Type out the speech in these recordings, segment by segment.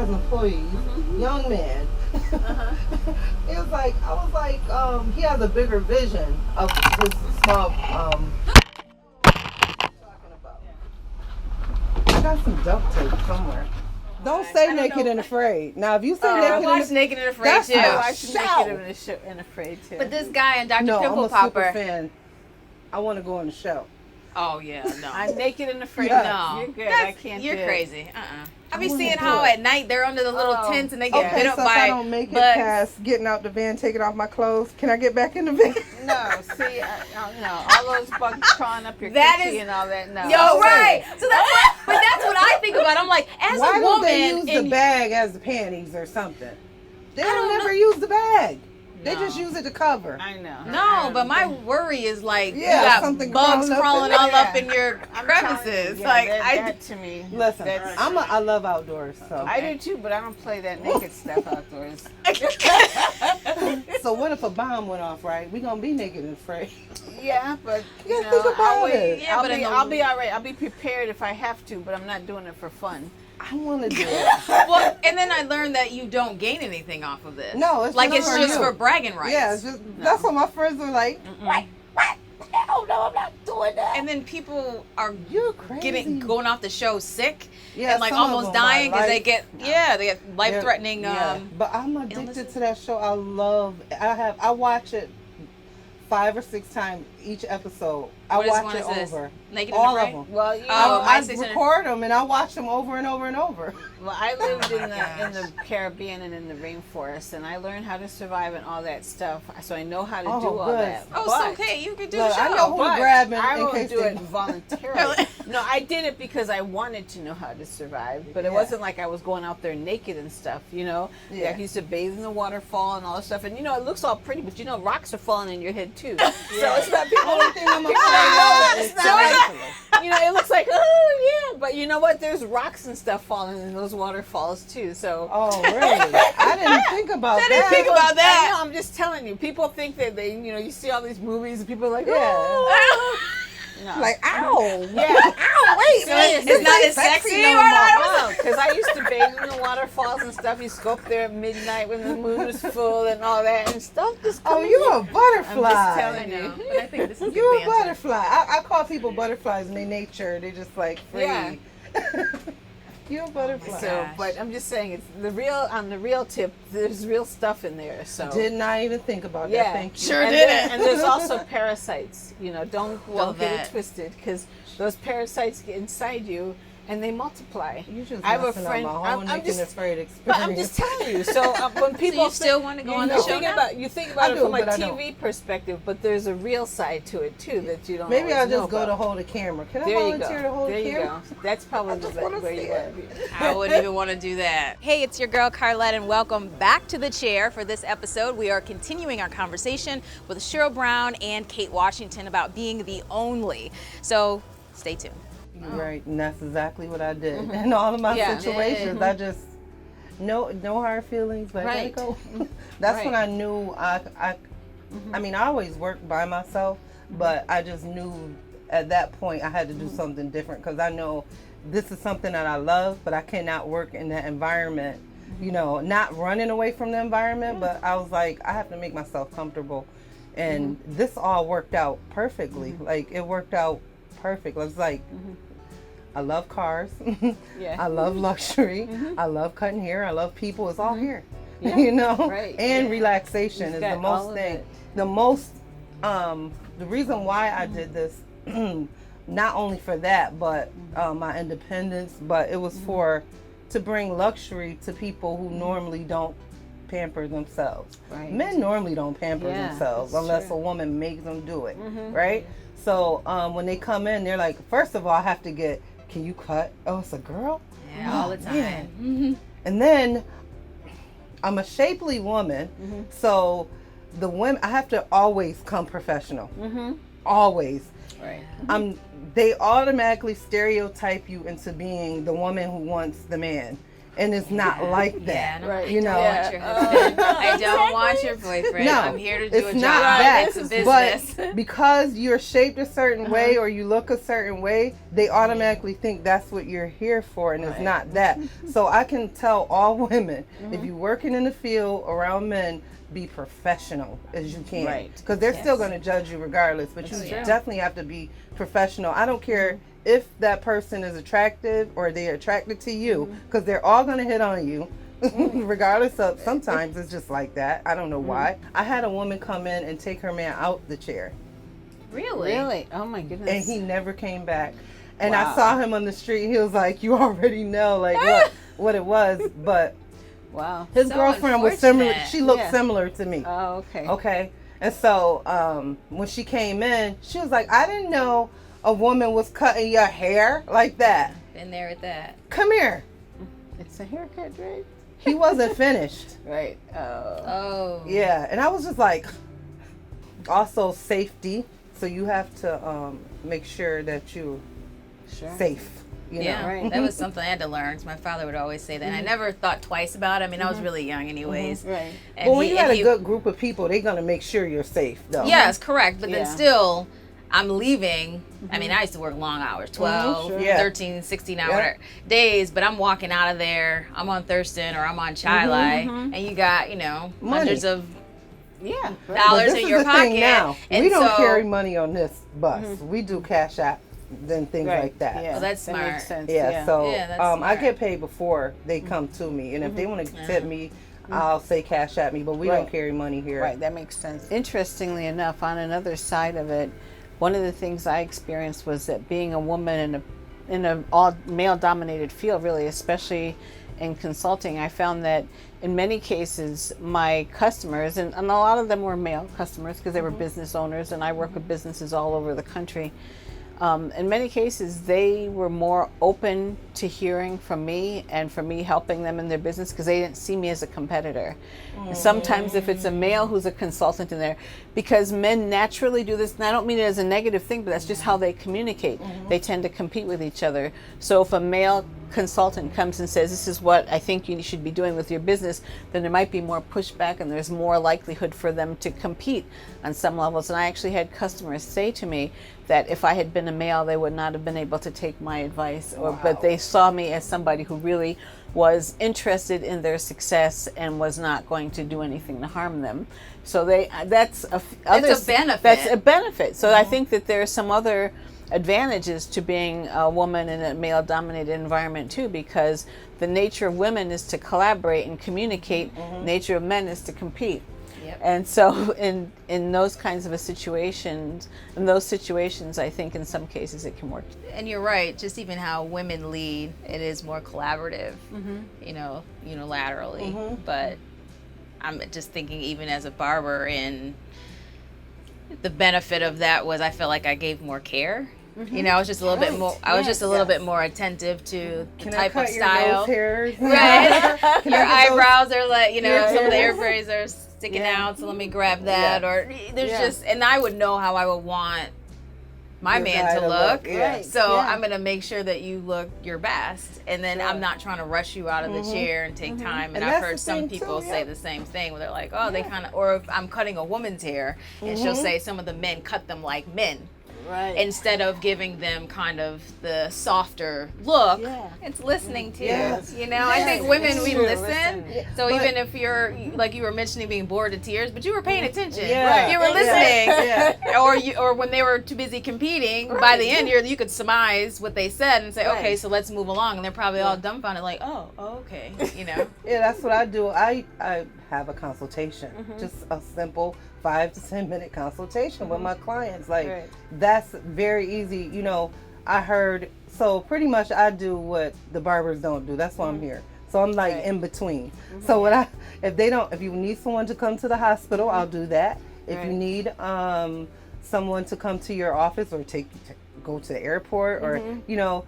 has employees, young man. It was like, I was like, he has a bigger vision of his small, talking about. I got some duct tape somewhere. Don't say Naked and Afraid. Now, if you say I watched Naked and Afraid too. I watched Naked and Afraid too. But this guy and Dr. No, Pimple I'm a Popper. super fan. I want to go on the show. Oh yeah, no. I'm Naked and Afraid. Yeah. No, you're good. I can't. You're do it. crazy. I be wanna seeing do how it. at night they're under the little tents and they get Okay, bit so up if I by don't make it bugs. past getting out the van, taking off my clothes, can I get back in the van? No, see, no, all those bugs crawling up your That coochie is- and all that. No. Yo, right. So that's what I think about. I'm like, as Why a don't woman, they use the and bag as the panties or something? They don't don't know. never use the bag. They No. just use it to cover. I know. no, but my worry is like Yeah, you got something bugs crawling crawling up all in up there. in your I'm telling crevices. you, Like that to me. Listen, that's- I love outdoors, so. I do too, but I don't play that naked stuff outdoors. So what if a bomb went off, right? We gonna be naked and afraid. Yeah, but You gotta think about it. Yeah, but I'll be all right. I'll be prepared if I have to, but I'm not doing it for fun. I want to do it. well, and then I learned that you don't gain anything off of this. No, it's like just it's for just you. for bragging rights. Yeah, it's just, that's what my friends were like. What? Hell no, I'm not doing that. And then people are You're crazy. going off the show sick Yeah, and like some of almost them are dying because they life- get they get life threatening. Yeah, but I'm addicted illnesses. to that show. I watch it 5 or 6 times each episode. I What is watch one it is this? over. Naked and All Afraid? of them. Well, you Oh, know, my I sister- record them and I watch them over and over and over. well, I lived in the Caribbean and in the rainforest, and I learned how to survive and all that stuff. So I know how to Oh, do all good. that. Oh, But- so okay, you could do Look, the show. I know who to But grab in I won't case do they- it voluntarily. No, I did it because I wanted to know how to survive, but it Yeah. wasn't like I was going out there naked and stuff, you know? Yeah. I used to bathe in the waterfall and all that stuff, and you know, it looks all pretty, but you know, rocks are falling in your head too. So it's not people. Only thing I'm People afraid of it's is not like- tarantulas. you know, it looks like, oh yeah, but you know what? There's rocks and stuff falling in those waterfalls too. So Oh, really? I didn't think about that. didn't think about that. I know, I'm just telling you. People think that they, you know, you see all these movies and people are like, Yeah. oh. No. Like, ow. Yeah. Ow, wait. Seriously. It's not ain't as sexy no or not. more. No, because I used to bathe in the waterfalls and stuff. You go up there at midnight when the moon is full and all that and stuff. Just Oh, come you're a in. butterfly. I'm just I telling know, you. but I think this is You're good a banter. butterfly. I call people butterflies in their nature. They're just like free. Yeah. You're a butterfly. So, Gosh. but I'm just saying, it's the real. On the real tip, there's real stuff in there. So Did not even think about yeah, that. Thank you. Sure and didn't. And there's also parasites. You know, don't get that. it twisted, because those parasites get inside you and they multiply. You just I have a messing up friend. my whole I'm naked and just. afraid But experience. I'm just telling you. So when people you still want to go on the show now? You think about I it do, from a but I don't. TV perspective, but there's a real side to it too that you don't. Maybe always I'll know just go about. to hold a camera. Can I There you volunteer to go. hold There a you camera? go. That's probably just the wanna where you see want to be. I wouldn't even want to do that. Hey, it's your girl Carlette, and welcome back to the chair for this episode. We are continuing our conversation with Cheryl Brown and Kate Washington about being the only. So stay tuned. You're right, and that's exactly what I did in all of my Yeah. situations. I just no hard feelings, but I Right. gotta go. That's when Right. I knew I mean, I always worked by myself, but I just knew at that point I had to do something different, because I know this is something that I love, but I cannot work in that environment. You know, not running away from the environment, but I was like, I have to make myself comfortable, and this all worked out perfectly. Like, it worked out perfect. It's like, I love cars. Yeah. I love luxury. I love cutting hair. I love people. It's all here. Yeah. You know? Right. And Yeah. relaxation You've is got the all most of thing. it. The most, the reason why I did this, not only for that, but my independence, but it was to bring luxury to people who normally don't pamper themselves. Right. Men normally don't pamper Yeah, themselves that's unless true. a woman makes them do it, right? So when they come in, they're like, first of all, I have to get, can you cut? Oh, it's a girl? Yeah, all the Oh, time. man. And then I'm a shapely woman, so the women, I have to always come professional. Always. Right. They automatically stereotype you into being the woman who wants the man. and it's not like that. Right. You know, I don't want your husband. I don't want your boyfriend. No, I'm here to do it's a job. not that. It's a business. But because you're shaped a certain way or you look a certain way, they automatically think that's what you're here for, and it's not that. So I can tell all women, if you're working in the field around men, be professional as you can, because they're still going to judge you regardless, but you definitely have to be professional. I don't care if that person is attractive or they're attracted to you, because they're all going to hit on you regardless of, sometimes it's just like that. I don't know why. I had a woman come in and take her man out the chair. Really? Oh my goodness. And he never came back. And I saw him on the street. He was like, you already know like what it was. But his girlfriend was similar. She looked similar to me. Oh, okay. Okay. And so when she came in, she was like, I didn't know a woman was cutting your hair like that. Been there with that. Come here. It's a haircut, right? He wasn't finished. Right. Oh. Yeah. And I was just like, also safety. So you have to make sure that you're safe. You know? That was something I had to learn. My father would always say that. And I never thought twice about it. I mean, I was really young anyways. Right. And when you got a good group of people, they're going to make sure you're safe, though. Yes, correct. But then still, I'm leaving. I mean, I used to work long hours, 12, 13, 16-hour days, but I'm walking out of there. I'm on Thurston or I'm on Chai Lai, and you got, you know, hundreds of dollars in your pocket. Now. And we don't carry money on this bus. We do cash out and things like that. Yeah. Well, that's smart. That makes sense. So that's I get paid before they come to me, and if they want to tip me, I'll say cash at me, but we don't carry money here. Right, that makes sense. Interestingly enough, on another side of it, one of the things I experienced was that being a woman in a all male dominated field, really, especially in consulting, I found that in many cases my customers, and a lot of them were male customers because they were business owners, and I work with businesses all over the country. In many cases, they were more open to hearing from me and for me helping them in their business because they didn't see me as a competitor. Sometimes if it's a male who's a consultant in there, because men naturally do this, and I don't mean it as a negative thing, but that's just how they communicate. They tend to compete with each other. So if a male consultant comes and says, this is what I think you should be doing with your business, then there might be more pushback and there's more likelihood for them to compete on some levels. And I actually had customers say to me that if I had been a male, they would not have been able to take my advice, but they saw me as somebody who really was interested in their success and was not going to do anything to harm them. So that's a benefit. That's a benefit. So I think that there are some other advantages to being a woman in a male-dominated environment too, because the nature of women is to collaborate and communicate. Nature of men is to compete. And so in those kinds of situations, I think in some cases it can work. And you're right, just even how women lead, it is more collaborative, you know, unilaterally. But I'm just thinking even as a barber, and the benefit of that was I felt like I gave more care. You know, I was just a little bit more. I was just a little bit more attentive to the type of style. Right. Your eyebrows are like, you know, some of the hair braids are sticking out, so let me grab that. Or there's just, and I would know how I would want my man to look. So I'm gonna make sure that you look your best, and then I'm not trying to rush you out of the chair and take time. And I've heard some people say the same thing, where they're like, oh, they kind of, or if I'm cutting a woman's hair, and she'll say some of the men cut them like men. Right. Instead of giving them kind of the softer look, it's listening to you know. I think women, we listen. So but even if you're, like you were mentioning, being bored to tears, but you were paying attention. You were listening. Or when they were too busy competing, by the end you could surmise what they said and say, okay, so let's move along. And they're probably all dumbfounded, like, oh, okay, you know. That's what I do. I have a consultation, just a simple 5 to 10 minute consultation with my clients. Like that's very easy. You know, I heard, so pretty much I do what the barbers don't do. That's why I'm here. So I'm like in between. So if you need someone to come to the hospital, I'll do that. If you need someone to come to your office or go to the airport or, you know,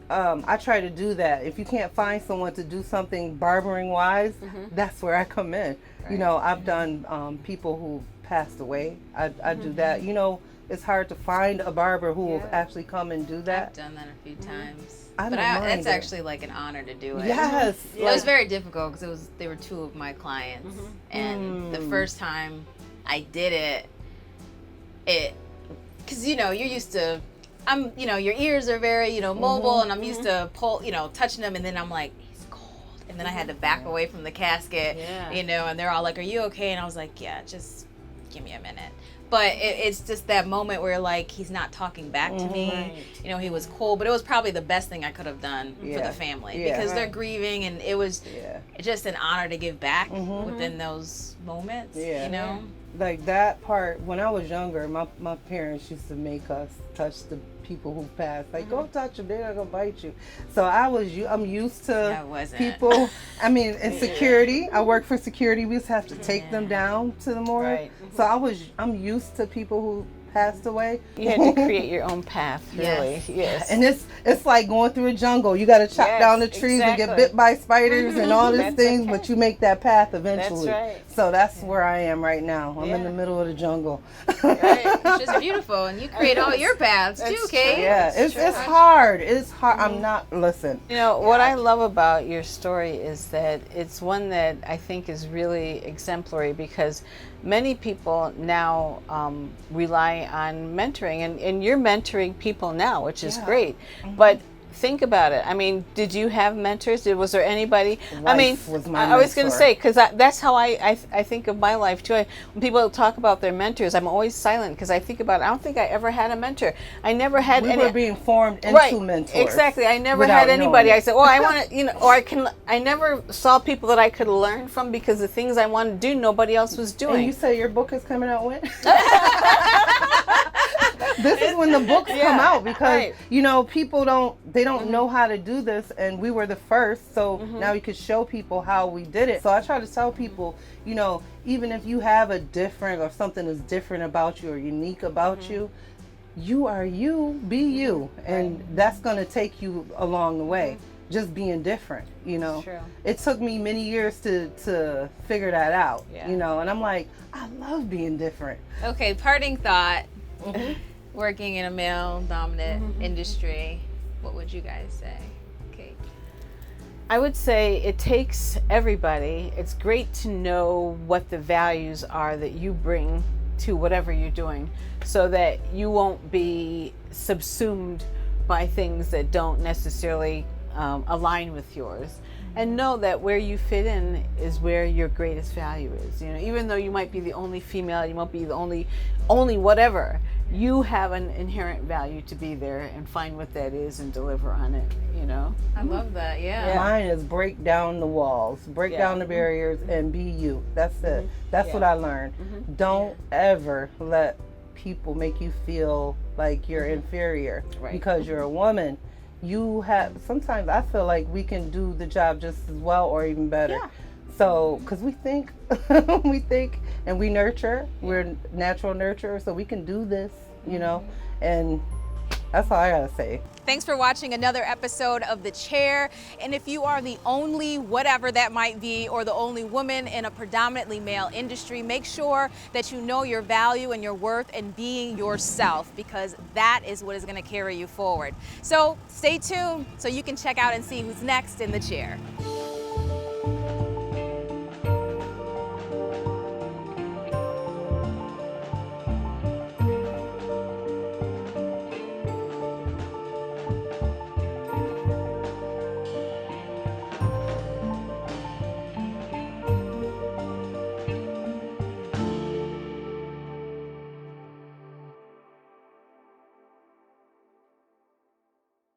I try to do that. If you can't find someone to do something barbering wise, that's where I come in. You know, I've done people who passed away. I do that. You know, it's hard to find a barber who will actually come and do that. I've done that a few times. I But don't mind it's it. actually like an honor to do it. Yes. It was very difficult because they were two of my clients, and the first time I did it, because you're used to, your ears are very mobile, and I'm used to touching them, and then I'm like, he's cold, and then I had to back away from the casket, and they're all like, are you okay? And I was like, yeah, just give me a minute. But it's just that moment where like he's not talking back to me. He was cool, but it was probably the best thing I could have done for the family because they're grieving, and it was just an honor to give back within those moments. Like that part, when I was younger, my parents used to make us touch the people who passed. Like, go touch them, they're not gonna bite you. So I'm used to people. I mean, in security, I work for security. We used to have to take them down to the morgue. Right. So I'm used to people who passed away. You had to create your own path, really. Yes. And it's like going through a jungle. You got to chop down the trees and get bit by spiders and all these things, but you make that path eventually. That's right. So that's where I am right now. I'm in the middle of the jungle. Which is beautiful, and you create all your paths too, Kate. Yeah, it's hard. It's hard. I'm not, listen. What I love about your story is that it's one that I think is really exemplary because many people now rely on mentoring, and you're mentoring people now, which is great. But think about it. I mean, did you have mentors? Was there anybody? I was going to say, because that's how I think of my life too. When people talk about their mentors, I'm always silent because I think about, I don't think I ever had a mentor. I never had we any. were being formed into mentors. Exactly. I never had anybody. I said, well, I want to, I never saw people that I could learn from because the things I wanted to do, nobody else was doing. And you say your book is coming out when? This is when the books come out because people don't know how to do this, and we were the first, so now we could show people how we did it. So I try to tell people, even if you have a different or something is different about you or unique about you, you are you, be you, and that's going to take you along the way. Just being different, True. It took me many years to figure that out, and I'm like, I love being different. Okay, parting thought. Working in a male-dominant industry, what would you guys say? Kate? I would say it takes everybody. It's great to know what the values are that you bring to whatever you're doing so that you won't be subsumed by things that don't necessarily align with yours. And know that where you fit in is where your greatest value is. Even though you might be the only female, you might be the only whatever, you have an inherent value to be there and find what that is and deliver on it. I love that. Yeah. Mine is break down the walls, break down the barriers, and be you. That's it. That's what I learned. Don't ever let people make you feel like you're inferior because you're a woman. Sometimes I feel like we can do the job just as well or even better. So, because we think, and we nurture, we're natural nurturers, so we can do this, and that's all I gotta say. Thanks for watching another episode of The Chair. And if you are the only whatever that might be, or the only woman in a predominantly male industry, make sure that you know your value and your worth and being yourself, because that is what is going to carry you forward. So stay tuned so you can check out and see who's next in The Chair.